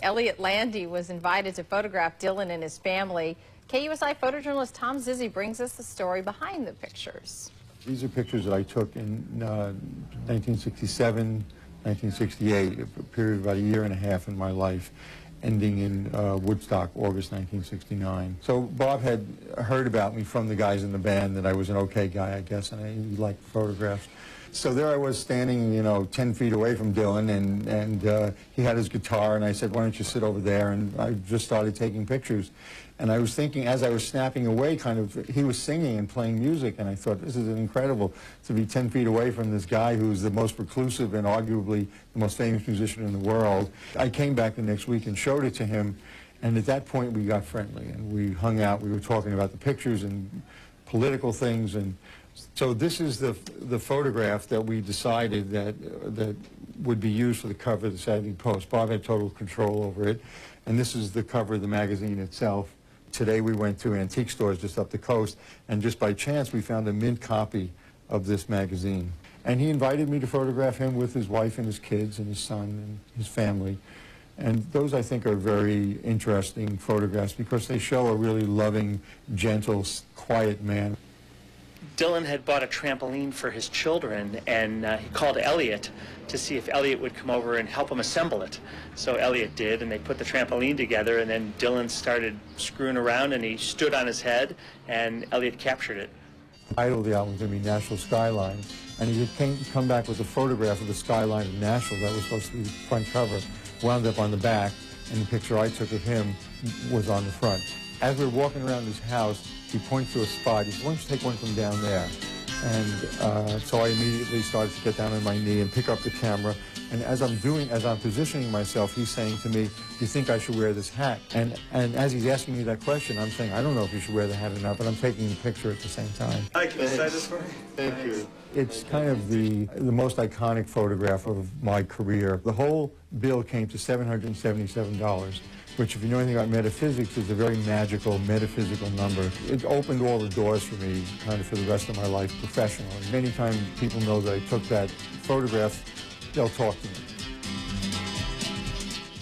Elliot Landy was invited to photograph Dylan and his family. KUSI photojournalist Tom Zizzi brings us the story behind the pictures. These are pictures that I took in 1967, 1968, a period of about a year and a half in my life, ending in Woodstock, August 1969. So Bob had heard about me from the guys in the band that I was an okay guy, I guess, and he liked photographs. So there I was standing, 10 feet away from Dylan, and he had his guitar, and I said, why don't you sit over there? And I just started taking pictures. And I was thinking, as I was snapping away, he was singing and playing music, and I thought, this is incredible to be 10 feet away from this guy who's the most reclusive and arguably the most famous musician in the world. I came back the next week and showed it to him, and at that point we got friendly, and we hung out. We were talking about the pictures and political things, and so this is the photograph that we decided that would be used for the cover of the Saturday Post. Bob had total control over it, and this is the cover of the magazine itself. Today we went to antique stores just up the coast, and just by chance we found a mint copy of this magazine. And he invited me to photograph him with his wife and his kids and his son and his family. And those, I think, are very interesting photographs because they show a really loving, gentle, quiet man. Dylan had bought a trampoline for his children, and he called Elliot to see if Elliot would come over and help him assemble it. So Elliot did, and they put the trampoline together, and then Dylan started screwing around, and he stood on his head, and Elliot captured it. The title of the album was going to be Nashville Skyline, and he had come back with a photograph of the skyline of Nashville that was supposed to be the front cover, wound up on the back, and the picture I took of him was on the front. As we were walking around his house, he points to a spot. He said, why don't you take one from down there? And so I immediately started to get down on my knee and pick up the camera. And as I'm positioning myself, he's saying to me, do you think I should wear this hat? And as he's asking me that question, I'm saying, I don't know if you should wear the hat or not, but I'm taking the picture at the same time. Hi, can you say this for me? Thank you. It's kind of the most iconic photograph of my career. The whole bill came to $777. Which, if you know anything about metaphysics, is a very magical, metaphysical number. It opened all the doors for me, kind of for the rest of my life professionally. Many times people know that I took that photograph, they'll talk to me.